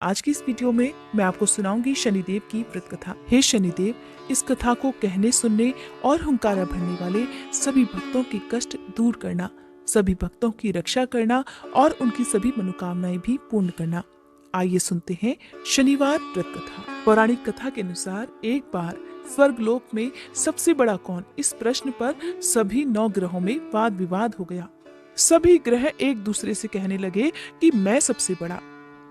आज की इस वीडियो में मैं आपको सुनाऊंगी शनिदेव की व्रत कथा। हे शनिदेव, इस कथा को कहने सुनने और हुंकारा भरने वाले सभी भक्तों के कष्ट दूर करना, सभी भक्तों की रक्षा करना और उनकी सभी मनोकामनाएं भी पूर्ण करना। आइए सुनते हैं शनिवार व्रत कथा। पौराणिक कथा के अनुसार एक बार स्वर्गलोक में सबसे बड़ा कौन, इस प्रश्न पर सभी 9 ग्रहों में वाद विवाद हो गया। सभी ग्रह एक दूसरे से कहने लगे कि मैं सबसे बड़ा,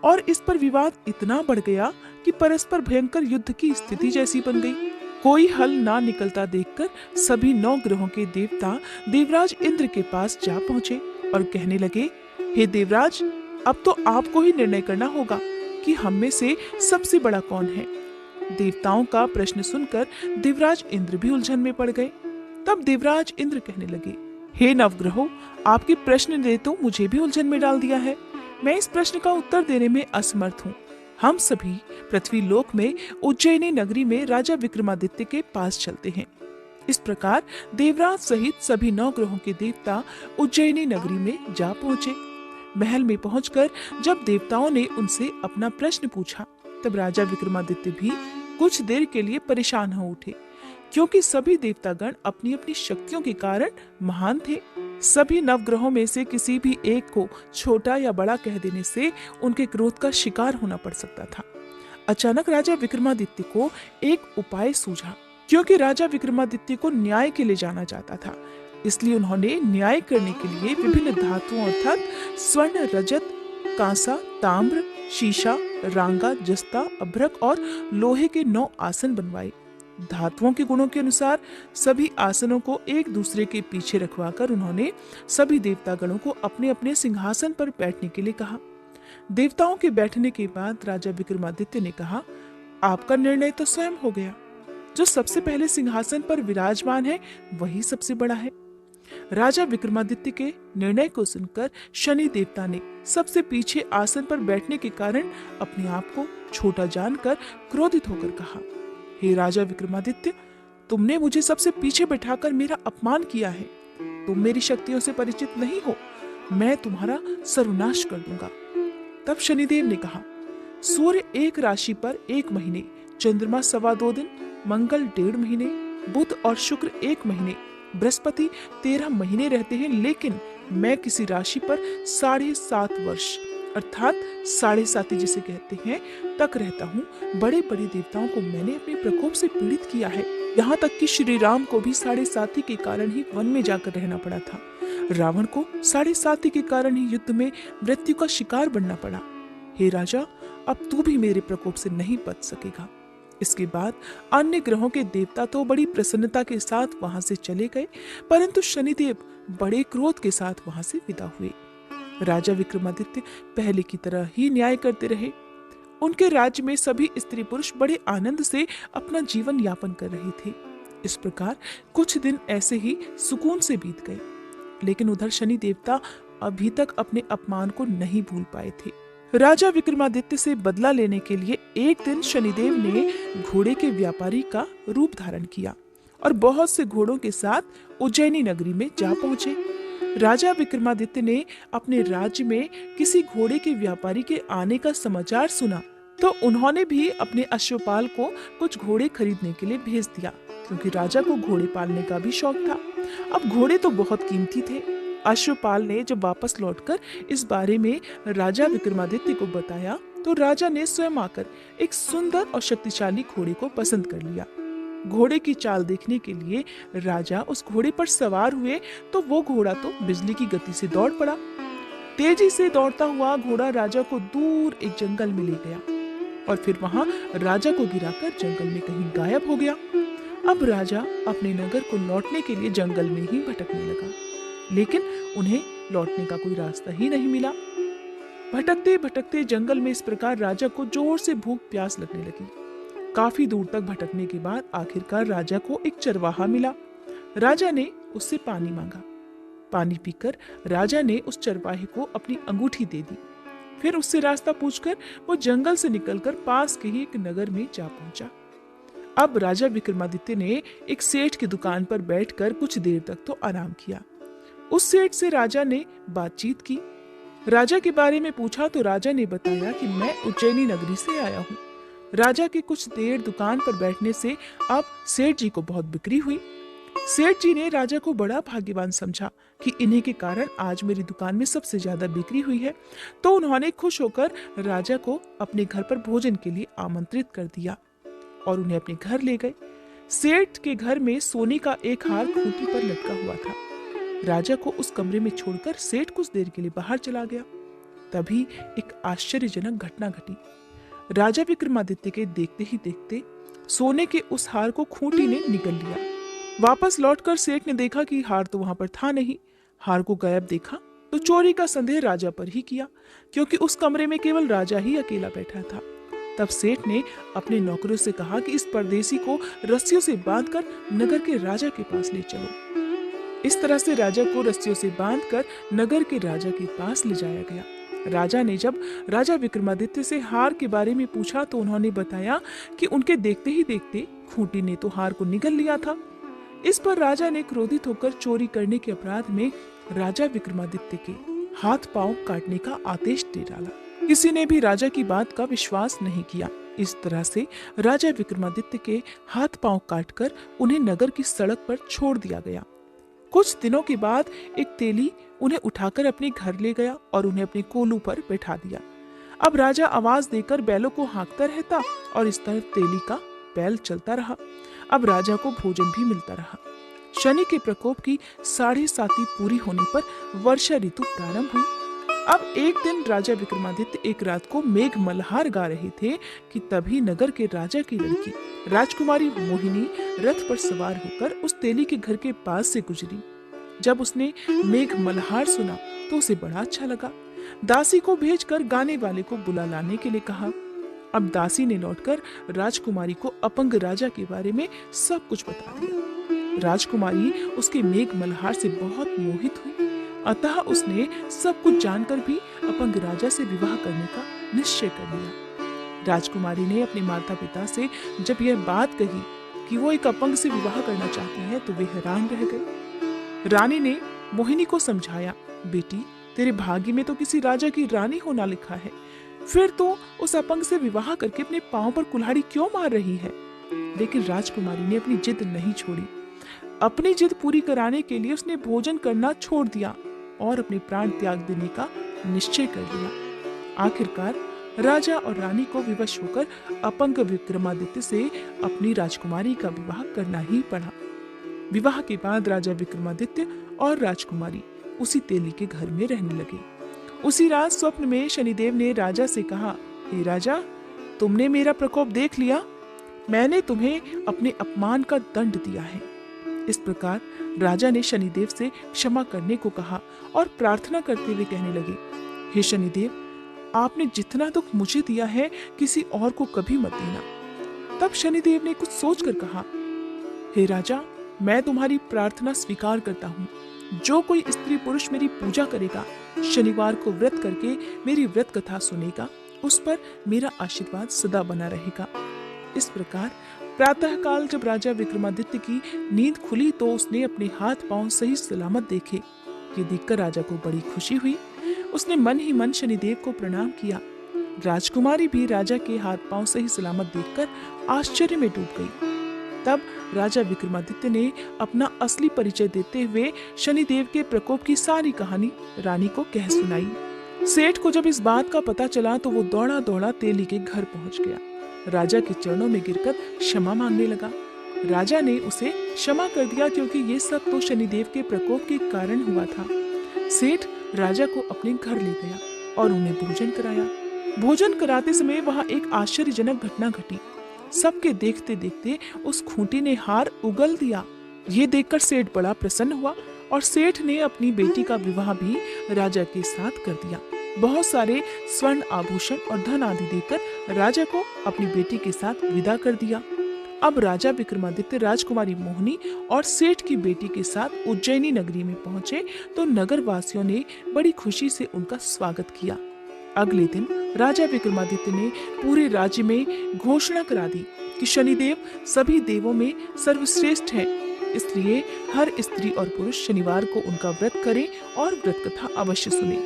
और इस पर विवाद इतना बढ़ गया कि परस्पर भयंकर युद्ध की स्थिति जैसी बन गई। कोई हल ना निकलता देखकर सभी 9 ग्रहों के देवता देवराज इंद्र के पास जा पहुंचे और कहने लगे, हे देवराज, अब तो आपको ही निर्णय करना होगा कि हम में से सबसे बड़ा कौन है। देवताओं का प्रश्न सुनकर देवराज इंद्र भी उलझन में पड़ गए। तब देवराज इंद्र कहने लगे, हे नवग्रहों, आपके प्रश्न ने तो मुझे भी उलझन में डाल दिया है। मैं इस प्रश्न का उत्तर देने में असमर्थ हूँ। हम सभी पृथ्वी लोक में उज्जैनी नगरी में राजा विक्रमादित्य के पास चलते हैं। इस प्रकार देवराज सहित सभी 9 ग्रहों के देवता उज्जैनी नगरी में जा पहुंचे। महल में पहुंचकर जब देवताओं ने उनसे अपना प्रश्न पूछा, तब राजा विक्रमादित्य भी कुछ देर के लिए परेशान हो उठे, क्योंकि सभी देवतागण अपनी अपनी शक्तियों के कारण महान थे। सभी नवग्रहों में से किसी भी एक को छोटा या बड़ा कह देने से उनके क्रोध का शिकार होना पड़ सकता था। अचानक राजा विक्रमादित्य को एक उपाय सूझा, क्योंकि राजा विक्रमादित्य को न्याय के लिए जाना जाता था। इसलिए उन्होंने न्याय करने के लिए विभिन्न धातुओं अर्थात स्वर्ण, रजत, कांसा, ताम्र, शीशा, रांगा, जस्ता, अभ्रक और लोहे के 9 आसन बनवाए। धातुओं के गुणों के अनुसार सभी आसनों को एक दूसरे के पीछे रखवाकर उन्होंने सभी देवतागणों को अपने अपने सिंहासन पर बैठने के लिए कहा। देवताओं के बैठने के बाद राजा विक्रमादित्य ने कहा, आपका निर्णय तो स्वयं हो गया। जो सबसे पहले सिंहासन पर विराजमान है वही सबसे बड़ा है। राजा विक्रमादित्य के निर्णय को सुनकर शनि देवता ने सबसे पीछे आसन पर बैठने के कारण अपने आप को छोटा जानकर क्रोधित होकर कहा, हे राजा विक्रमादित्य, तुमने मुझे सबसे पीछे बैठाकर मेरा अपमान किया है। तुम मेरी शक्तियों से परिचित नहीं हो। मैं तुम्हारा सर्वनाश कर दूंगा। तब शनिदेव ने कहा, सूर्य एक राशि पर 1 महीने, चंद्रमा 2.25 दिन, मंगल 1.5 महीने, बुध और शुक्र 1 महीने, बृहस्पति 13 महीने रहते हैं, लेकिन मैं किसी राशि पर 7.5 वर्ष अर्थात 7.5 जिसे कहते हैं तक रहता हूँ। बड़े बड़े देवताओं को मैंने अपने प्रकोप से पीड़ित किया है। यहाँ तक कि श्री राम को भी 7.5 के कारण ही वन में जाकर रहना पड़ा था। रावण को 7.5 के कारण ही युद्ध में मृत्यु का शिकार बनना पड़ा। हे राजा, अब तू भी मेरे प्रकोप से नहीं बच सकेगा। इसके बाद अन्य ग्रहों के देवता तो बड़ी प्रसन्नता के साथ वहां से चले गए, परंतु शनिदेव बड़े क्रोध के साथ वहां से विदा हुए। राजा विक्रमादित्य पहले की तरह ही न्याय करते रहे। उनके राज्य में सभी स्त्री पुरुष बड़े आनंद से अपना जीवन यापन कर रहे थे। इस प्रकार कुछ दिन ऐसे ही सुकून से बीत गए, लेकिन उधर शनि देवता अभी तक अपने अपमान को नहीं भूल पाए थे। राजा विक्रमादित्य से बदला लेने के लिए एक दिन शनिदेव ने घोड़े के व्यापारी का रूप धारण किया और बहुत से घोड़ों के साथ उज्जैनी नगरी में जा पहुंचे। राजा विक्रमादित्य ने अपने राज्य में किसी घोड़े के व्यापारी के आने का समाचार सुना, तो उन्होंने भी अपने अश्वपाल को कुछ घोड़े खरीदने के लिए भेज दिया, क्योंकि राजा को घोड़े पालने का भी शौक था। अब घोड़े तो बहुत कीमती थे। अश्वपाल ने जब वापस लौटकर इस बारे में राजा विक्रमादित्य को बताया, तो राजा ने स्वयं आकर एक सुंदर और शक्तिशाली घोड़े को पसंद कर लिया। घोड़े की चाल देखने के लिए राजा उस घोड़े पर सवार हुए, तो वो घोड़ा तो बिजली की गति से दौड़ पड़ा। तेजी से दौड़ता हुआ घोड़ा राजा को दूर एक जंगल में ले गया और फिर वहां राजा को गिराकर जंगल में कहीं गायब हो गया। अब राजा अपने नगर को लौटने के लिए जंगल में ही भटकने लगा, लेकिन उन्हें लौटने का कोई रास्ता ही नहीं मिला। भटकते भटकते जंगल में इस प्रकार राजा को जोर से भूख प्यास लगने लगी। काफी दूर तक भटकने के बाद आखिरकार राजा को एक चरवाहा मिला। राजा ने उससे पानी मांगा। पानी पीकर राजा ने उस चरवाहे को अपनी अंगूठी दे दी। फिर उससे रास्ता पूछकर वो जंगल से निकलकर पास के ही एक नगर में जा पहुंचा। अब राजा विक्रमादित्य ने एक सेठ की दुकान पर बैठकर कुछ देर तक तो आराम किया। उस सेठ से राजा ने बातचीत की। राजा के बारे में पूछा तो राजा ने बताया कि मैं उज्जैनी नगरी से आया हूँ। राजा के कुछ देर दुकान पर बैठने से अब सेठ जी को बहुत बिक्री हुई। सेठ जी ने राजा को बड़ा भाग्यवान समझा कि इन्हीं के कारण आज मेरी दुकान में सबसे ज्यादा बिक्री हुई है। तो उन्होंने खुश होकर राजा को अपने घर पर भोजन के लिए आमंत्रित कर दिया और उन्हें अपने घर ले गए। सेठ के घर में सोने का एक हार खूंटी पर लटका हुआ था। राजा को उस कमरे में छोड़कर सेठ कुछ देर के लिए बाहर चला गया। तभी एक आश्चर्यजनक घटना घटी। राजा विक्रमादित्य के देखते ही देखते सोने के उस हार को खूंटी ने निगल लिया। वापस लौटकर सेठ ने देखा कि हार तो वहां पर था नहीं। हार को गायब देखा तो चोरी का संदेह राजा पर ही किया, क्योंकि उस कमरे में केवल राजा ही अकेला बैठा था। तब सेठ ने अपने नौकरों से कहा कि इस परदेसी को रस्सियों से बांधकर नगर के राजा के पास ले चलो। इस तरह से राजा को रस्सियों से बांधकर नगर के राजा के पास ले जाया गया। राजा ने जब राजा विक्रमादित्य से हार के बारे में पूछा तो उन्होंने बताया कि उनके देखते ही देखते खूंटी ने तो हार को निगल लिया था। इस पर राजा ने क्रोधित होकर चोरी करने के अपराध में राजा विक्रमादित्य के हाथ पांव काटने का आदेश दे डाला। किसी ने भी राजा की बात का विश्वास नहीं किया। इस तरह से राजा विक्रमादित्य के हाथ पांव काटकर उन्हें नगर की सड़क पर छोड़ दिया गया। कुछ दिनों के बाद एक तेली उन्हें उठाकर अपने घर ले गया और उन्हें अपने कोलू पर बैठा दिया। अब राजा आवाज देकर बैलों को हाँकता रहता और इस तरह तेली का बैल चलता रहा। अब राजा को भोजन भी मिलता रहा। शनि के प्रकोप की 7.5 पूरी होने पर वर्षा ऋतु प्रारंभ हुई। अब एक दिन राजा विक्रमादित्य एक रात को मेघ मल्हार गा रहे थे कि तभी नगर के राजा की लड़की राजकुमारी मोहिनी रथ पर सवार होकर उस तेली के घर के पास से गुजरी। जब उसने मेघ मल्हार सुना तो उसे बड़ा अच्छा लगा। दासी को भेजकर गाने वाले को बुला लाने के लिए कहा। अब दासी ने लौटकर राजकुमारी को अपंग राजा के बारे में सब कुछ बता दिया। राजकुमारी उसके मेघ मल्हार से बहुत मोहित हुई, अतः उसने सब कुछ जानकर भी अपंग राजा से विवाह करने का निश्चय कर लिया। राजकुमारी ने अपने माता पिता से जब यह बात कही कि वो एक अपंग से विवाह करना चाहती है तो वे हैरान रह गए। रानी ने मोहिनी को समझाया, बेटी तेरे भाग्य में तो किसी राजा की रानी होना लिखा है, फिर तो उस अपंग से विवाह करके अपने पांव पर कुल्हाड़ी क्यों मार रही है। लेकिन राजकुमारी ने अपनी जिद नहीं छोड़ी। अपनी जिद पूरी कराने के लिए उसने भोजन करना छोड़ दिया और अपने प्राण त्याग देने का निश्चय कर लिया। आखिरकार राजा और रानी को विवश होकर अपंग विक्रमादित्य से अपनी राजकुमारी का विवाह करना ही पड़ा। विवाह के बाद राजा विक्रमादित्य और राजकुमारी उसी तेली के घर में रहने लगे। उसी रात स्वप्न में शनिदेव ने राजा से कहा, हे राजा, तुमने मेरा प्रकोप देख लिया, मैंने तुम्हें अपने अपमान का दंड दिया है। इस प्रकार राजा ने शनिदेव से क्षमा करने को कहा और प्रार्थना करते हुए कहने लगे, हे शनिदेव, आपने जितना दुख मुझे दिया है किसी और को कभी मत देना। तब शनिदेव ने कुछ सोचकर कहा, हे राजा, मैं तुम्हारी प्रार्थना स्वीकार करता हूँ। जो कोई स्त्री पुरुष मेरी पूजा करेगा, शनिवार को व्रत करके मेरी व्रत कथा सुनेगा, उस पर मेरा आशीर्वाद सदा बना रहेगा। इस प्रकार प्रातः काल जब राजा विक्रमादित्य की नींद खुली तो उसने अपने हाथ पांव सही सलामत देखे। ये देखकर राजा को बड़ी खुशी हुई। उसने मन ही मन शनिदेव को प्रणाम किया। राजकुमारी भी राजा के हाथ पांव सही सलामत देखकर आश्चर्य में डूब गई। तब राजा विक्रमादित्य ने अपना असली परिचय देते हुए शनिदेव के प्रकोप की सारी कहानी रानी को कह सुनाई। सेठ को जब इस बात का पता चला तो वो दौड़ा दौड़ा तेली के घर पहुंच गया। राजा के चरणों में गिरकर क्षमा मांगने लगा। राजा ने उसे क्षमा कर दिया, क्योंकि ये सब तो शनिदेव के प्रकोप के कारण हुआ था। सेठ राजा को अपने घर ले गया और उन्हें भोजन कराया। भोजन कराते समय वहां एक आश्चर्यजनक घटना घटी। सबके देखते देखते उस खूंटी ने हार उगल दिया। ये देखकर सेठ बड़ा प्रसन्न हुआ और सेठ ने अपनी बेटी का विवाह भी राजा के साथ कर दिया। बहुत सारे स्वर्ण आभूषण और धन आदि देकर राजा को अपनी बेटी के साथ विदा कर दिया। अब राजा विक्रमादित्य राजकुमारी मोहिनी और सेठ की बेटी के साथ उज्जैनी नगरी में पहुंचे तो नगर वासियों ने बड़ी खुशी से उनका स्वागत किया। अगले दिन राजा विक्रमादित्य ने पूरे राज्य में घोषणा करा दी कि शनिदेव सभी देवों में सर्वश्रेष्ठ हैं, इसलिए हर स्त्री और पुरुष शनिवार को उनका व्रत करें और व्रत कथा अवश्य सुने।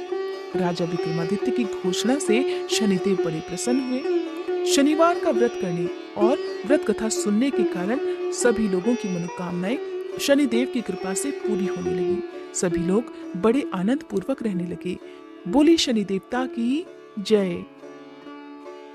राजा विक्रमादित्य की घोषणा से शनिदेव बड़े प्रसन्न हुए। शनिवार का व्रत करने और व्रत कथा सुनने के कारण सभी लोगों की मनोकामनाएं शनिदेव की कृपा से पूरी होने लगी। सभी लोग बड़े आनंद पूर्वक रहने लगे। बोली शनि देवता की जय।